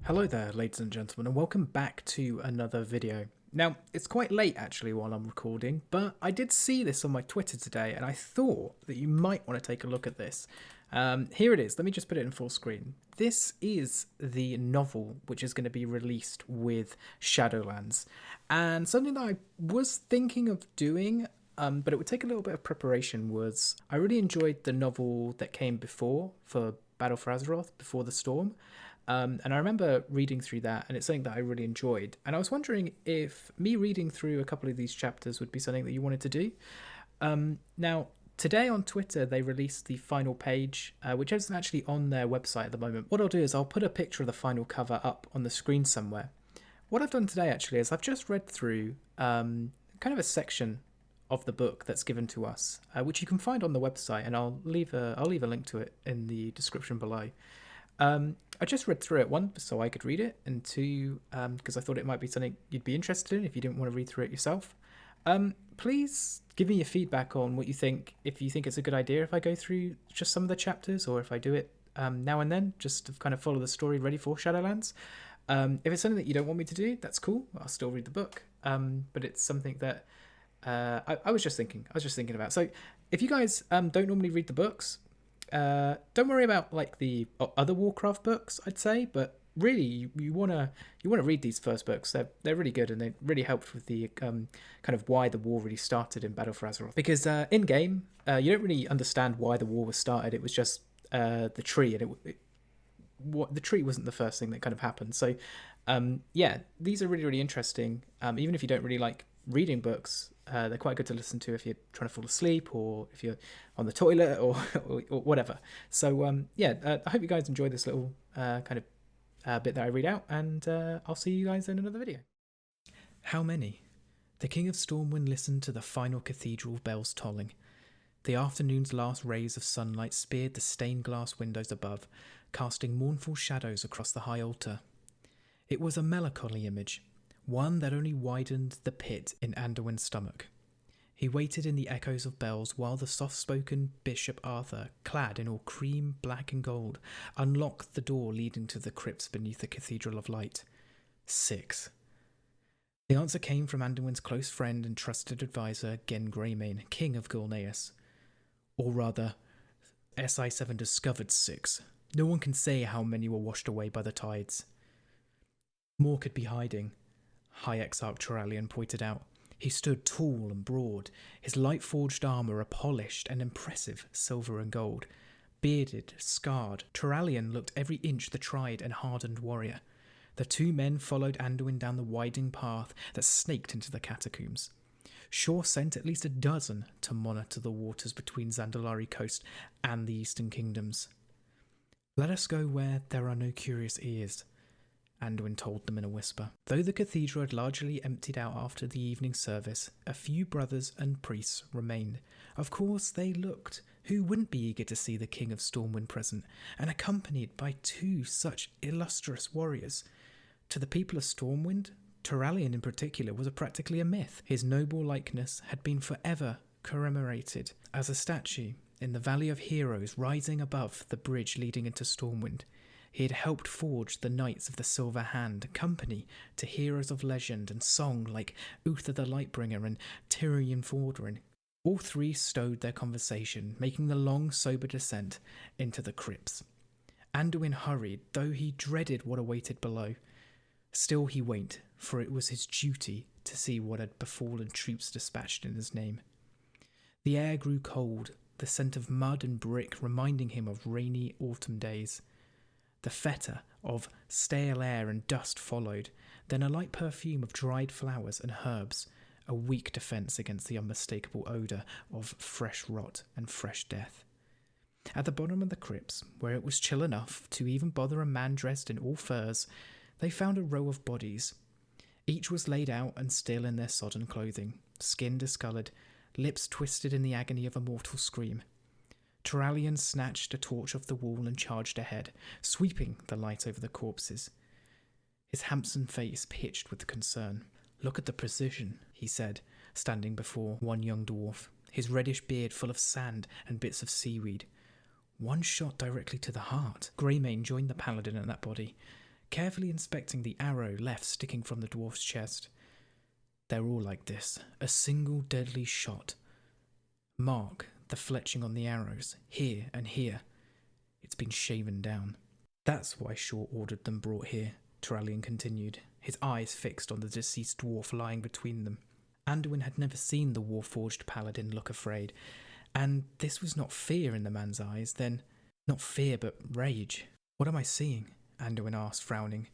Hello there, ladies and gentlemen, and welcome back to another video. Now, it's quite late actually while I'm recording, but I did see this on my Twitter today, and I thought that you might want to take a look at this. Here it is. Let me just put it in full screen. This is the novel which is going to be released with Shadowlands, and something that I was thinking of doing, but it would take a little bit of preparation, was I really enjoyed the novel that came before for Battle for Azeroth, Before the Storm. And I remember reading through that, and it's something that I really enjoyed. And I was wondering if me reading through a couple of these chapters would be something that you wanted to do. Now, today on Twitter, they released the final page, which isn't actually on their website at the moment. What I'll do is I'll put a picture of the final cover up on the screen somewhere. What I've done today, actually, is I've just read through kind of a section of the book that's given to us, which you can find on the website, and I'll leave a link to it in the description below. I just read through it, one, so I could read it, and two, because I thought it might be something you'd be interested in if you didn't want to read through it yourself. Please give me your feedback on what you think, if you think it's a good idea if I go through just some of the chapters, or if I do it now and then, just to kind of follow the story ready for Shadowlands. If it's something that you don't want me to do, that's cool. I'll still read the book, but it's something that I was just thinking about. So if you guys don't normally read the books, don't worry about like the other Warcraft books, I'd say, but really you wanna read these first books. They're really good, and they really helped with the kind of why the war really started in Battle for Azeroth. Because in game, you don't really understand why the war was started. It was just the tree, and the tree wasn't the first thing that kind of happened. So yeah, these are really interesting. Even if you don't really like reading books, they're quite good to listen to if you're trying to fall asleep, or if you're on the toilet, or whatever. So yeah, I hope you guys enjoy this little kind of bit that I read out, and I'll see you guys in another video. How many? The King of Stormwind listened to the final cathedral bells tolling. The afternoon's last rays of sunlight speared the stained glass windows above, casting mournful shadows across the high altar. It was a melancholy image, one that only widened the pit in Anduin's stomach. He waited in the echoes of bells while the soft-spoken Bishop Arthur, clad in all cream, black and gold, unlocked the door leading to the crypts beneath the Cathedral of Light. 6. The answer came from Anduin's close friend and trusted advisor, Gen Greymane, King of Gulneas. Or rather, SI7 discovered 6. No one can say how many were washed away by the tides. More could be hiding, High Exarch Turalyon pointed out. He stood tall and broad, his light-forged armour a polished and impressive silver and gold. Bearded, scarred, Turalyon looked every inch the tried and hardened warrior. The two men followed Anduin down the winding path that snaked into the catacombs. Shaw sent at least a dozen to monitor the waters between Zandalari Coast and the Eastern Kingdoms. Let us go where there are no curious ears, Anduin told them in a whisper. Though the cathedral had largely emptied out after the evening service, a few brothers and priests remained. Of course they looked. Who wouldn't be eager to see the King of Stormwind present, and accompanied by two such illustrious warriors? To the people of Stormwind, Turalyon in particular was practically a myth. His noble likeness had been forever commemorated as a statue in the Valley of Heroes rising above the bridge leading into Stormwind. He had helped forge the Knights of the Silver Hand, company to heroes of legend and song like Uther the Lightbringer and Tyrion Fordorin. All three stowed their conversation, making the long, sober descent into the crypts. Anduin hurried, though he dreaded what awaited below. Still he went, for it was his duty to see what had befallen troops dispatched in his name. The air grew cold, the scent of mud and brick reminding him of rainy autumn days. The fetor of stale air and dust followed, then a light perfume of dried flowers and herbs, a weak defence against the unmistakable odour of fresh rot and fresh death. At the bottom of the crypts, where it was chill enough to even bother a man dressed in all furs, they found a row of bodies. Each was laid out and still in their sodden clothing, skin discoloured, lips twisted in the agony of a mortal scream. Turalyon snatched a torch off the wall and charged ahead, sweeping the light over the corpses. His handsome face pitched with concern. "Look at the precision," he said, standing before one young dwarf, his reddish beard full of sand and bits of seaweed. One shot directly to the heart. Greymane joined the paladin at that body. carefully inspecting the arrow left sticking from the dwarf's chest. They're all like this, a single deadly shot. Mark the fletching on the arrows, here and here. It's been shaven down. That's why Shaw ordered them brought here, Turallion continued, his eyes fixed on the deceased dwarf lying between them. Anduin had never seen the war-forged paladin look afraid, and this was not fear in the man's eyes, then not fear but rage. What am I seeing? Anduin asked, frowning.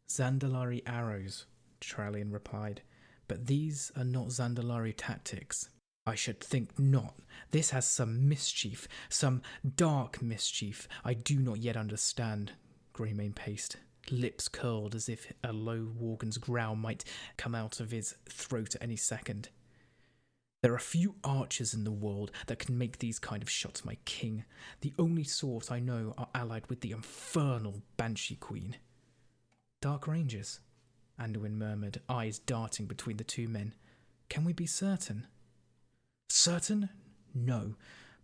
Zandalari arrows, Turallion replied, but these are not Zandalari tactics. I should think not. This has some mischief, some dark mischief I do not yet understand, Greymane paced, lips curled as if a low worgen's growl might come out of his throat at any second. There are few archers in the world that can make these kind of shots, my king. The only sort I know are allied with the infernal Banshee Queen. Dark Rangers, Anduin murmured, eyes darting between the two men. Can we be certain? Certain? No,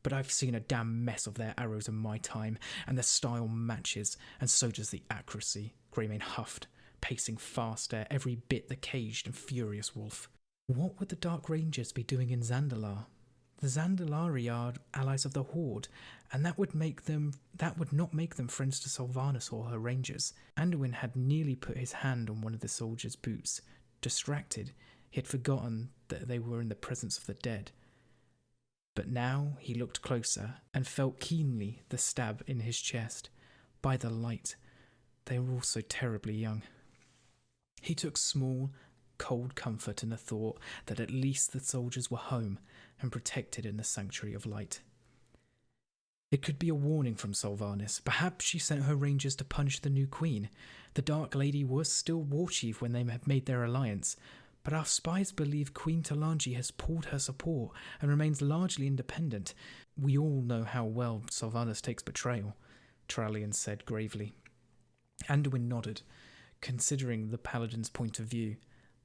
but I've seen a damn mess of their arrows in my time, and their style matches, and so does the accuracy, Greymane huffed, pacing faster, every bit the caged and furious wolf. What would the Dark Rangers be doing in Zandalar? The Zandalari are allies of the Horde, and that would not make them friends to Sylvanas or her rangers. Anduin had nearly put his hand on one of the soldiers' boots. Distracted, he had forgotten that they were in the presence of the dead. But now he looked closer and felt keenly the stab in his chest. By the light, they were all so terribly young. He took small, cold comfort in the thought that at least the soldiers were home and protected in the sanctuary of light. It could be a warning from Sylvanas. Perhaps she sent her rangers to punish the new queen. The Dark Lady was still war chief when they had made their alliance, but our spies believe Queen Talanji has pulled her support and remains largely independent. We all know how well Sylvanas takes betrayal, Turallion said gravely. Anduin nodded, considering the paladin's point of view.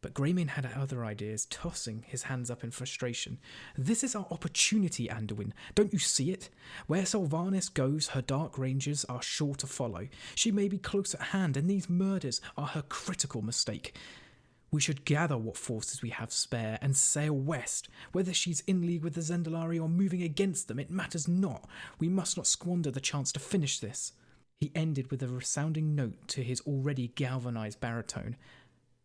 But Greymane had other ideas, tossing his hands up in frustration. This is our opportunity, Anduin. Don't you see it? Where Sylvanas goes, her Dark Rangers are sure to follow. She may be close at hand, and these murders are her critical mistake. We should gather what forces we have spare and sail west. Whether she's in league with the Zandalari or moving against them, it matters not. We must not squander the chance to finish this. He ended with a resounding note to his already galvanized baritone.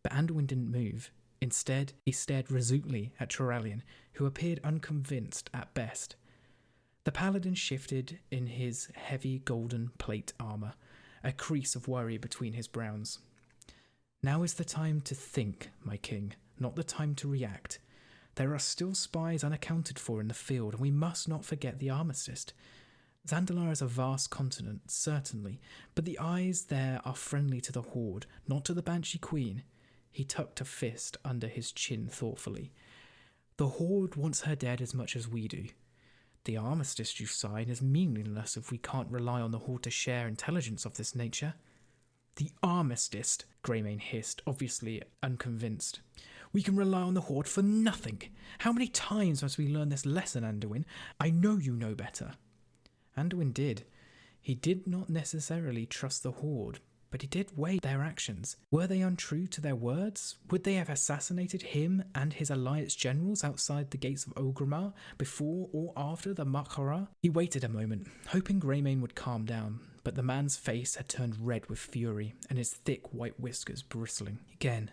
But Anduin didn't move. Instead, he stared resolutely at Turallion, who appeared unconvinced at best. The paladin shifted in his heavy golden plate armour, a crease of worry between his brows. Now is the time to think, my king, not the time to react. There are still spies unaccounted for in the field, and we must not forget the armistice. Zandalar is a vast continent, certainly, but the eyes there are friendly to the Horde, not to the Banshee Queen. He tucked a fist under his chin thoughtfully. The Horde wants her dead as much as we do. The armistice you sign is meaningless if we can't rely on the Horde to share intelligence of this nature. The armistice, Greymane hissed, obviously unconvinced. We can rely on the Horde for nothing. How many times must we learn this lesson, Anduin? I know you know better. Anduin did. He did not necessarily trust the Horde, but he did weigh their actions. Were they untrue to their words? Would they have assassinated him and his alliance generals outside the gates of Orgrimmar before or after the Makhara? He waited a moment, hoping Greymane would calm down, but the man's face had turned red with fury and his thick white whiskers bristling. Again,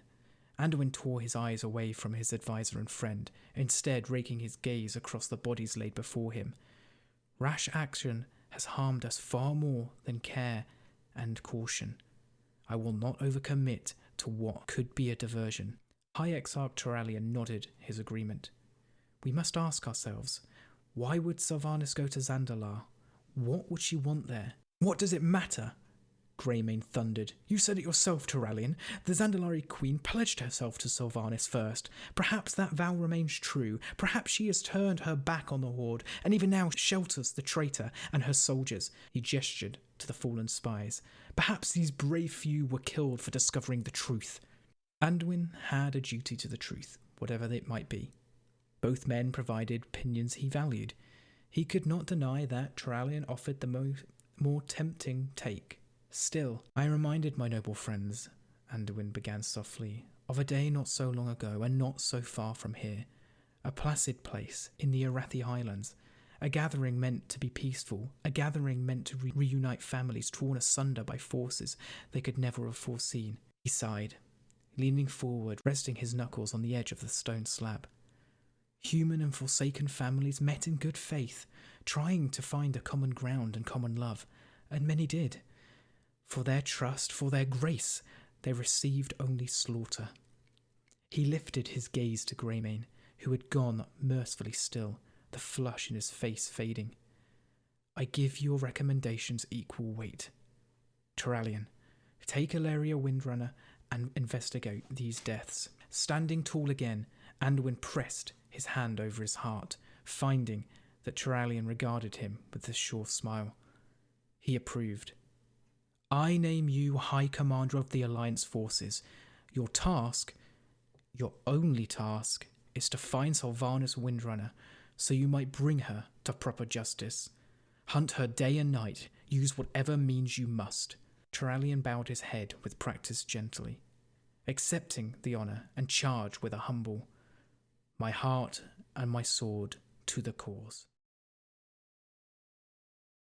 Anduin tore his eyes away from his advisor and friend, instead raking his gaze across the bodies laid before him. Rash action has harmed us far more than care and caution. I will not overcommit to what could be a diversion. High Exarch Turallion nodded his agreement. We must ask ourselves, why would Sylvanas go to Zandalar? What would she want there? What does it matter? Greymane thundered. You said it yourself, Turallion. The Zandalari Queen pledged herself to Sylvanas first. Perhaps that vow remains true. Perhaps she has turned her back on the Horde, and even now shelters the traitor and her soldiers. He gestured to the fallen spies. Perhaps these brave few were killed for discovering the truth. Anduin had a duty to the truth, whatever it might be. Both men provided opinions he valued. He could not deny that Turallion offered the more tempting take. Still, I reminded my noble friends, Anduin began softly, of a day not so long ago and not so far from here, a placid place in the Arathi Highlands, a gathering meant to be peaceful, a gathering meant to reunite families torn asunder by forces they could never have foreseen. He sighed, leaning forward, resting his knuckles on the edge of the stone slab. Human and forsaken families met in good faith, trying to find a common ground and common love, and many did. For their trust, for their grace, they received only slaughter. He lifted his gaze to Greymane, who had gone mercifully still, the flush in his face fading. I give your recommendations equal weight. Turalyon, take Ilaria Windrunner and investigate these deaths. Standing tall again, Anduin pressed his hand over his heart, finding that Turalyon regarded him with a sure smile. He approved. I name you High Commander of the Alliance forces. Your task, your only task, is to find Sylvanas Windrunner, so you might bring her to proper justice. Hunt her day and night, use whatever means you must. Turalyon bowed his head with practice gently, accepting the honour and charged with a humble, my heart and my sword to the cause.